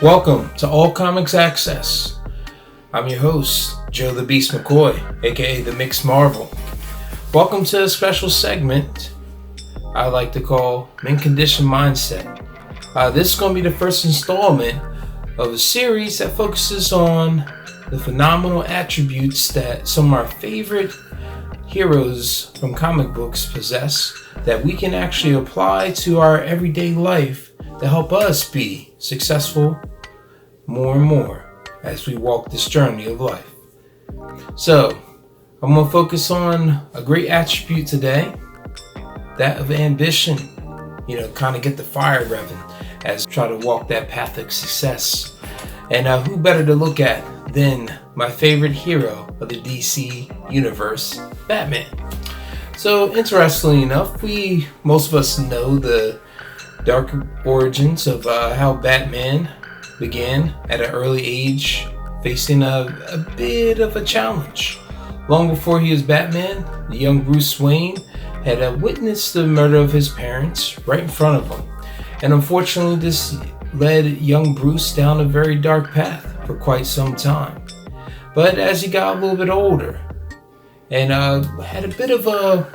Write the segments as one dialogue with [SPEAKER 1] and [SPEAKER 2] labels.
[SPEAKER 1] Welcome to All Comics Access. I'm your host, Joe the Beast McCoy, aka the Mixed Marvel. Welcome to a special segment I like to call Mint Condition Mindset. This is going to be the first installment of a series that focuses on the phenomenal attributes that some of our favorite heroes from comic books possess that we can actually apply to our everyday life to help us be successful more and more as we walk this journey of life. So, I'm going to focus on a great attribute today, that of ambition. Kind of get the fire revving as we try to walk that path of success. And who better to look at than my favorite hero of the DC universe, Batman. So, interestingly enough, most of us know the dark origins of how Batman began at an early age, facing a bit of a challenge. Long before he was Batman, the young Bruce Wayne had witnessed the murder of his parents right in front of him. And unfortunately, this led young Bruce down a very dark path for quite some time. But as he got a little bit older and had a bit of a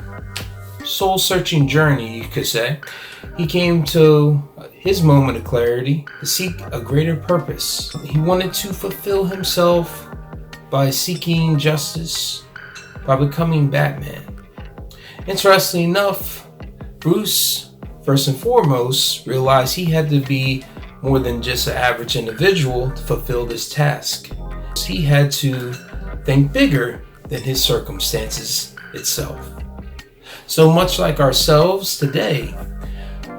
[SPEAKER 1] soul-searching journey, you could say, he came to his moment of clarity to seek a greater purpose. He wanted to fulfill himself by seeking justice, by becoming Batman. Interestingly enough, Bruce, first and foremost, realized he had to be more than just an average individual to fulfill this task. He had to think bigger than his circumstances itself. So much like ourselves today,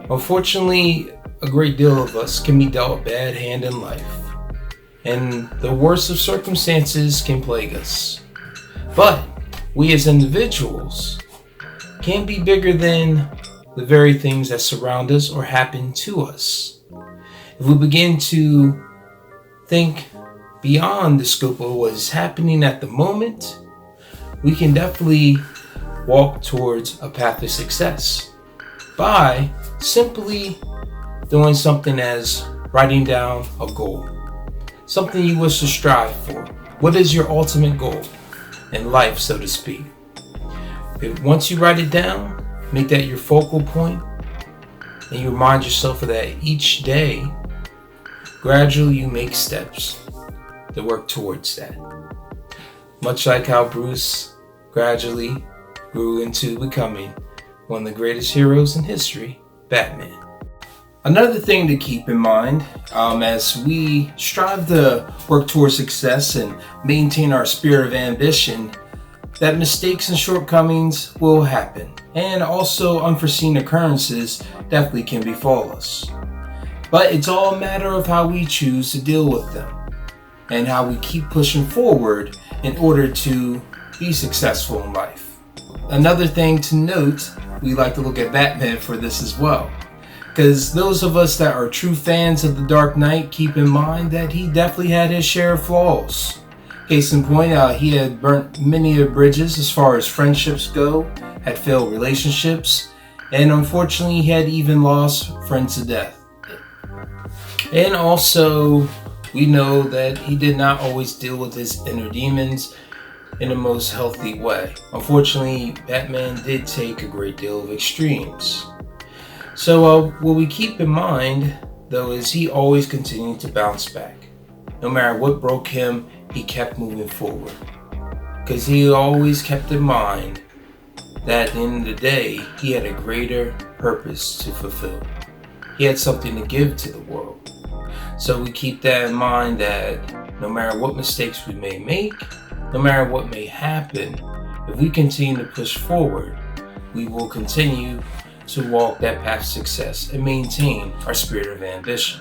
[SPEAKER 1] unfortunately, a great deal of us can be dealt a bad hand in life, and the worst of circumstances can plague us. But we as individuals can be bigger than the very things that surround us or happen to us. If we begin to think beyond the scope of what is happening at the moment, we can definitely walk towards a path of success by simply doing something as writing down a goal, something you wish to strive for. What is your ultimate goal in life, so to speak? Once you write it down, make that your focal point, and you remind yourself of that each day. Gradually, you make steps to work towards that. Much like how Bruce gradually grew into becoming one of the greatest heroes in history, Batman. Another thing to keep in mind as we strive to work towards success and maintain our spirit of ambition, that mistakes and shortcomings will happen, and also unforeseen occurrences definitely can befall us. But it's all a matter of how we choose to deal with them and how we keep pushing forward in order to be successful in life. Another thing to note, we like to look at Batman for this as well. Because those of us that are true fans of The Dark Knight keep in mind that he definitely had his share of flaws. Case in point, he had burnt many of bridges as far as friendships go, had failed relationships, and unfortunately he had even lost friends to death. And also, we know that he did not always deal with his inner demons in the most healthy way. Unfortunately, Batman did take a great deal of extremes. So what we keep in mind, though, is he always continued to bounce back. No matter what broke him, he kept moving forward. Because he always kept in mind that at the end of the day, he had a greater purpose to fulfill. He had something to give to the world. So we keep that in mind that no matter what mistakes we may make, no matter what may happen, if we continue to push forward, we will continue to walk that path of success and maintain our spirit of ambition.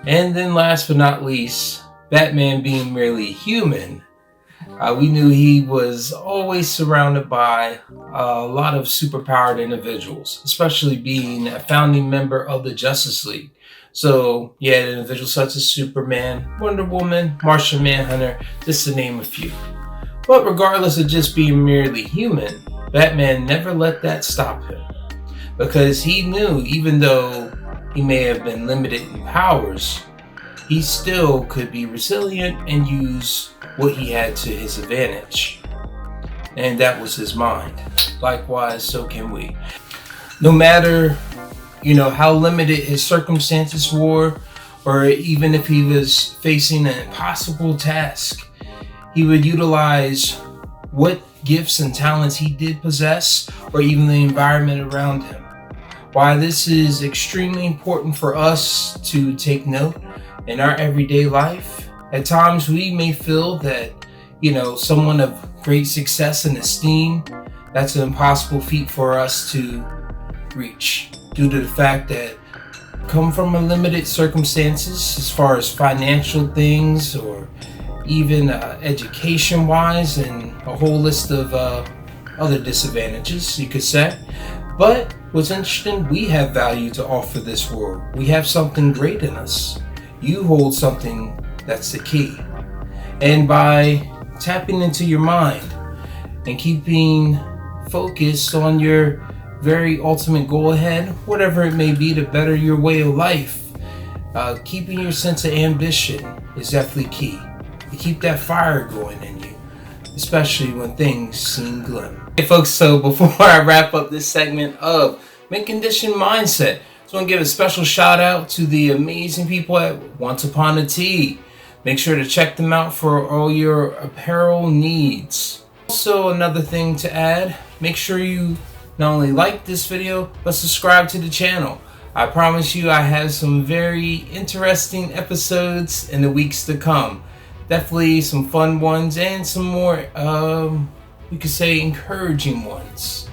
[SPEAKER 1] And then last but not least, Batman being merely human, we knew he was always surrounded by a lot of superpowered individuals, especially being a founding member of the Justice League. So you had individuals such as Superman, Wonder Woman, Martian Manhunter, just to name a few. But regardless of just being merely human, Batman never let that stop him. Because he knew, even though he may have been limited in powers, he still could be resilient and use what he had to his advantage. And that was his mind. Likewise, so can we. No matter, how limited his circumstances were, or even if he was facing an impossible task, he would utilize what gifts and talents he did possess, or even the environment around him. Why this is extremely important for us to take note in our everyday life. At times we may feel that, someone of great success and esteem, that's an impossible feat for us to reach, due to the fact that come from a limited circumstances as far as financial things, or even education wise, and a whole list of other disadvantages, you could say. But what's interesting, we have value to offer this world. We have something great in us. You hold something that's the key. And by tapping into your mind and keeping focused on your very ultimate goal ahead, whatever it may be, to better your way of life, keeping your sense of ambition is definitely key. To keep that fire going in you, especially when things seem glim. Hey folks, so before I wrap up this segment of Mid-Condition Mindset, I just want to give a special shout out to the amazing people at Once Upon a Tee. Make sure to check them out for all your apparel needs. Also, another thing to add, make sure you not only like this video, but subscribe to the channel. I promise you I have some very interesting episodes in the weeks to come. Definitely some fun ones and some more, we could say, encouraging ones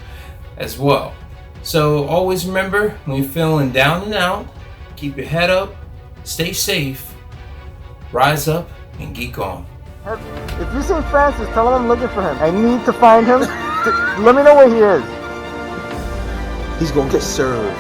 [SPEAKER 1] as well. So always remember, when you're feeling down and out, keep your head up, stay safe, rise up, and geek on.
[SPEAKER 2] If you see Francis, tell him I'm looking for him. I need to find him. Let me know where he is. He's gonna get served.